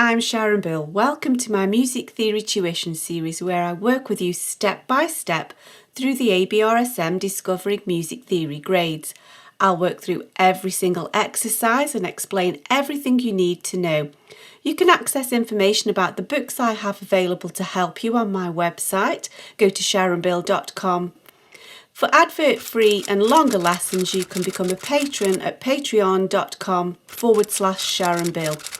I'm Sharon Bill. Welcome to my Music Theory Tuition series where I work with you step by step through the ABRSM Discovering Music Theory grades. I'll work through every single exercise and explain everything you need to know. You can access information about the books I have available to help you on my website. Go to sharonbill.com. For advert-free and longer lessons, you can become a patron at patreon.com/SharonBill.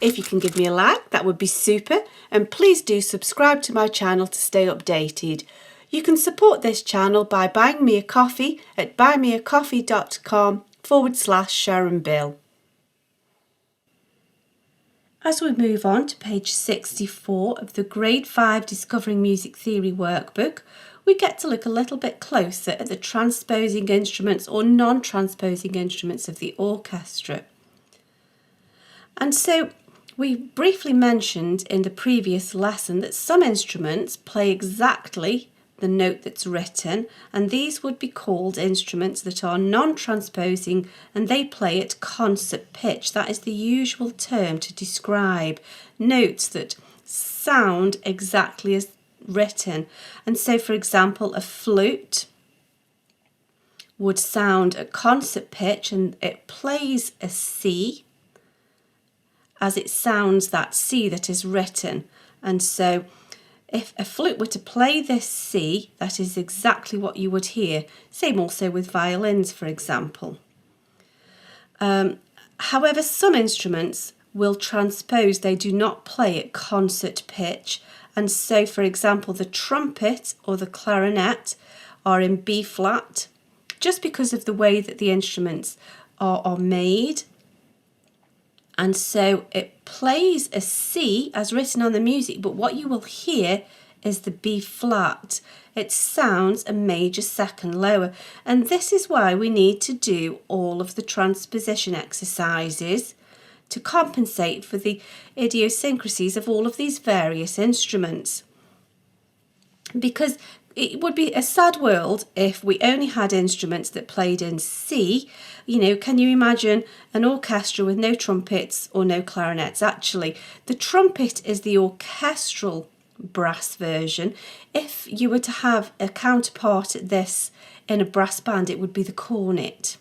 If you can give me a like, that would be super, and please do subscribe to my channel to stay updated. You can support this channel by buying me a coffee at buymeacoffee.com/SharonBill. As we move on to page 64 of the Grade 5 Discovering Music Theory workbook, we get to look a little bit closer at the transposing instruments or non-transposing instruments of the orchestra. And so we briefly mentioned in the previous lesson that some instruments play exactly the note that's written, and these would be called instruments that are non-transposing and they play at concert pitch. That is the usual term to describe notes that sound exactly as written. And so, for example, a flute would sound at concert pitch and it plays a C as it sounds that C that is written. And so if a flute were to play this C, that is exactly what you would hear. Same also with violins, for example. However, some instruments will transpose. They do not play at concert pitch. And so, for example, the trumpet or the clarinet are in B flat, just because of the way that the instruments are made. And so it plays a C as written on the music, but what you will hear is the B flat. It sounds a major second lower. And this is why we need to do all of the transposition exercises to compensate for the idiosyncrasies of all of these various instruments. Because it would be a sad world if we only had instruments that played in C. You know, can you imagine an orchestra with no trumpets or no clarinets? Actually, the trumpet is the orchestral brass version. If you were to have a counterpart at this in a brass band, it would be the cornet.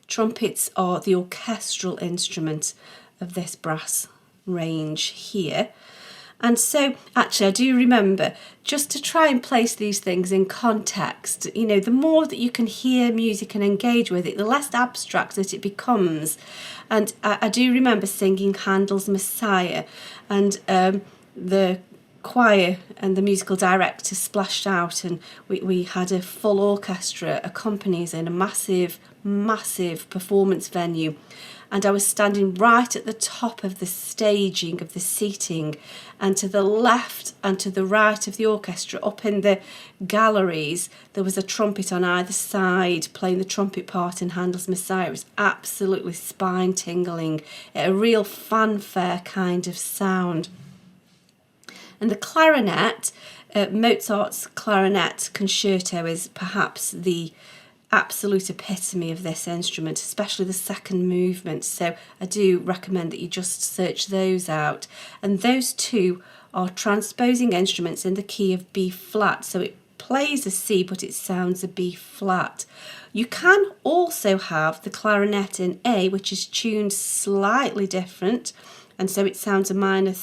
Trumpets are the orchestral instrument of this brass range here. And so, actually, I do remember, just to try and place these things in context, you know, the more that you can hear music and engage with it, the less abstract that it becomes. And I do remember singing Handel's Messiah, and the choir and the musical director splashed out, and we had a full orchestra accompany us in a massive performance venue. And I was standing right at the top of the staging of the seating, and to the left and to the right of the orchestra, up in the galleries, there was a trumpet on either side playing the trumpet part in Handel's Messiah. It was absolutely spine-tingling, a real fanfare kind of sound. And the clarinet, Mozart's clarinet concerto is perhaps the absolute epitome of this instrument, especially the second movement. So I do recommend that you just search those out. And those two are transposing instruments in the key of B flat. So it plays a C, but it sounds a B flat. You can also have the clarinet in A, which is tuned slightly different. And so it sounds a minor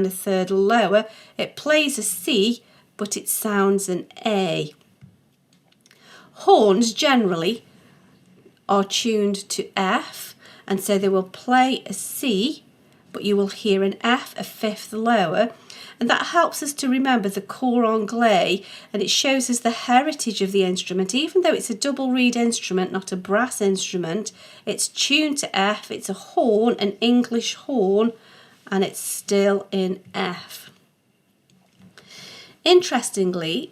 third lower. It plays a C, but it sounds an A. Horns generally are tuned to F, and so they will play a C, but you will hear an F a fifth lower, and that helps us to remember the cor anglais, and it shows us the heritage of the instrument. Even though it's a double reed instrument, not a brass instrument, it's tuned to F, it's a horn, an English horn, and it's still in F. Interestingly,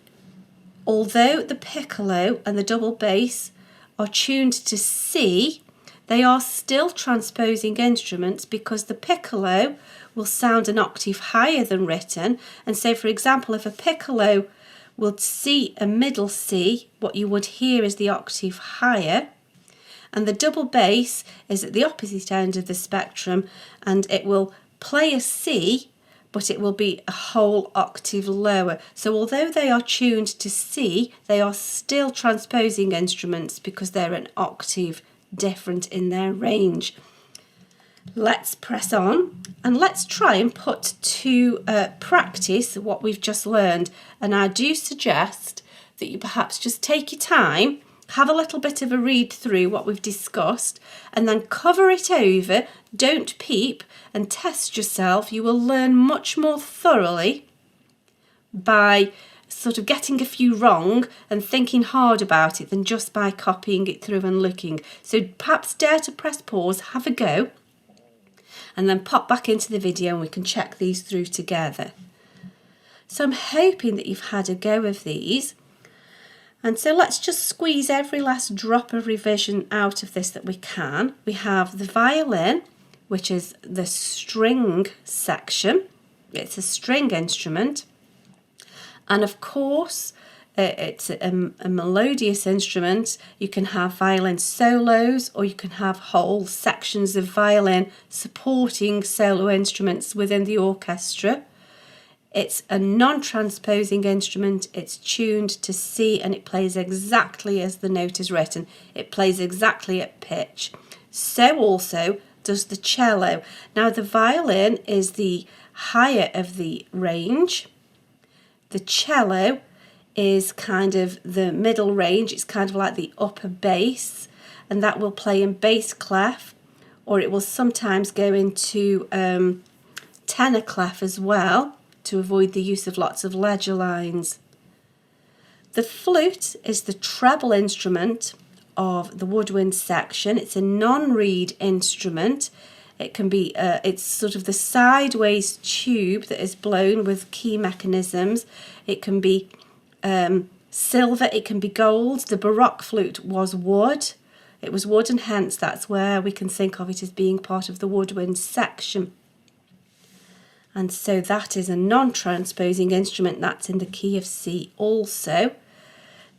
although the piccolo and the double bass are tuned to C, they are still transposing instruments because the piccolo will sound an octave higher than written. And so, for example, if a piccolo would see a middle C, what you would hear is the octave higher. And the double bass is at the opposite end of the spectrum, and it will play a C, but it will be a whole octave lower. So although they are tuned to C, they are still transposing instruments because they're an octave different in their range. Let's press on and let's try and put to practice what we've just learned. And I do suggest that you perhaps just take your time, have a little bit of a read through what we've discussed, and then cover it over, don't peep, and test yourself. You will learn much more thoroughly by sort of getting a few wrong and thinking hard about it than just by copying it through and looking. So perhaps dare to press pause, have a go, and then pop back into the video and we can check these through together. So I'm hoping that you've had a go of these. And so let's just squeeze every last drop of revision out of this that we can. We have the violin, which is the string section. It's a string instrument. And of course, it's a melodious instrument. You can have violin solos, or you can have whole sections of violin supporting solo instruments within the orchestra. It's a non-transposing instrument. It's tuned to C and it plays exactly as the note is written. It plays exactly at pitch. So also does the cello. Now the violin is the higher of the range. The cello is kind of the middle range. It's kind of like the upper bass, and that will play in bass clef, or it will sometimes go into tenor clef as well, to avoid the use of lots of ledger lines. The flute is the treble instrument of the woodwind section. It's a non-reed instrument. It can be, it's sort of the sideways tube that is blown with key mechanisms. It can be silver, it can be gold. The Baroque flute was wood. It was wood, and hence that's where we can think of it as being part of the woodwind section. And so that is a non-transposing instrument. That's in the key of C also.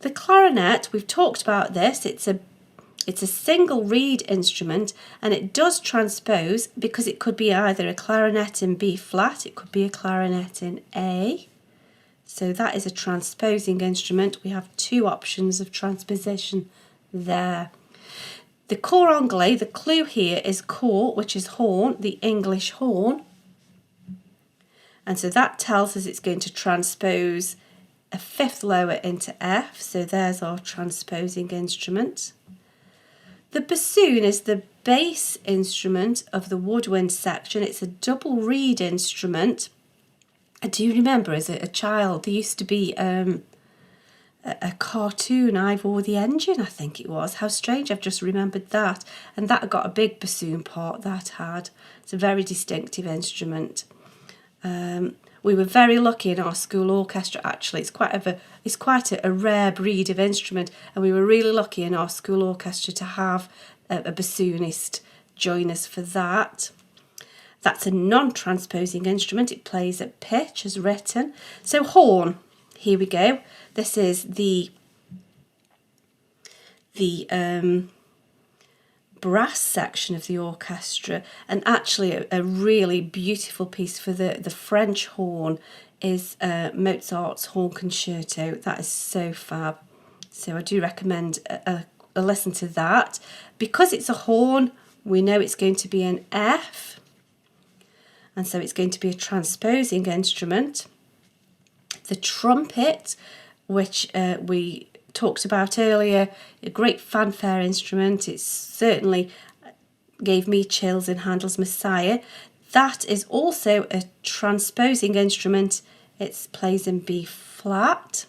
The clarinet, we've talked about this. It's a single reed instrument, and it does transpose because it could be either a clarinet in B flat, it could be a clarinet in A. So that is a transposing instrument. We have two options of transposition there. The cor anglais, the clue here is cor, which is horn, the English horn. And so that tells us it's going to transpose a fifth lower into F. So there's our transposing instrument. The bassoon is the bass instrument of the woodwind section. It's a double reed instrument. I do remember as a child there used to be a cartoon, Ivor the Engine, I think it was. How strange, I've just remembered that. And that got a big bassoon part, that had. It's a very distinctive instrument. We were very lucky in our school orchestra, actually. It's quite a rare breed of instrument, and we were really lucky in our school orchestra to have a bassoonist join us for that. That's a non-transposing instrument. It plays at pitch as written. So horn, here we go. This is the brass section of the orchestra, and actually a really beautiful piece for the French horn is Mozart's Horn Concerto. That is so fab. So I do recommend a listen to that. Because it's a horn, we know it's going to be an F, and so it's going to be a transposing instrument. The trumpet, which we talked about earlier, a great fanfare instrument. It certainly gave me chills in Handel's Messiah. That is also a transposing instrument. It plays in B flat,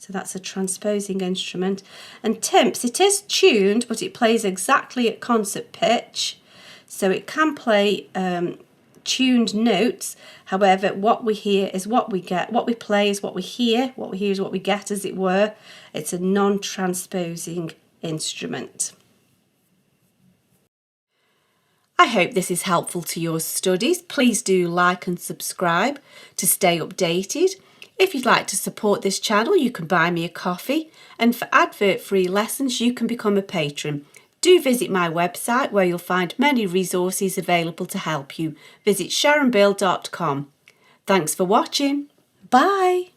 so that's a transposing instrument. And timps, it is tuned, but it plays exactly at concert pitch, so it can play tuned notes. However, what we hear is what we get. What we play is what we hear. What we hear is what we get, as it were. It's a non-transposing instrument. I hope this is helpful to your studies. Please do like and subscribe to stay updated. If you'd like to support this channel, you can buy me a coffee. And for advert-free lessons, you can become a patron. Do visit my website where you'll find many resources available to help you. Visit sharonbill.com. Thanks for watching. Bye.